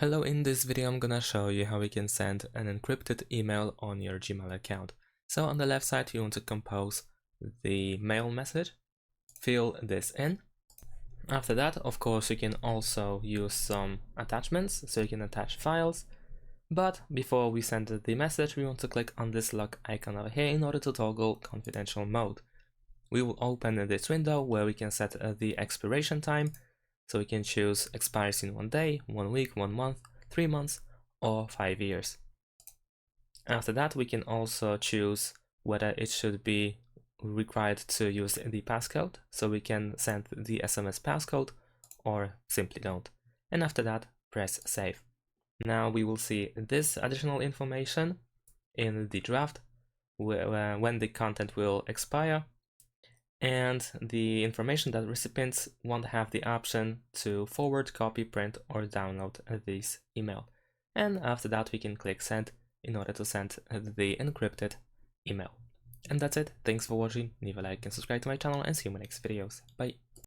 Hello, in this video I'm gonna show you how we can send an encrypted email on your Gmail account. So on the left side you want to compose the mail message, fill this in. After that, of course, you can also use some attachments, so you can attach files. But before we send the message, we want to click on this lock icon over here in order to toggle confidential mode. We will open this window where we can set the expiration time. So we can choose expires in 1 day, 1 week, 1 month, 3 months, or 5 years. After that, we can also choose whether it should be required to use the passcode. So we can send the SMS passcode or simply don't. And after that, press save. Now we will see this additional information in the draft when the content will expire, and the information that recipients won't have the option to forward, copy, print, or download this email. And after that, we can click send in order to send the encrypted email. And that's it. Thanks for watching. Leave a like and subscribe to my channel, and see you in my next videos. Bye.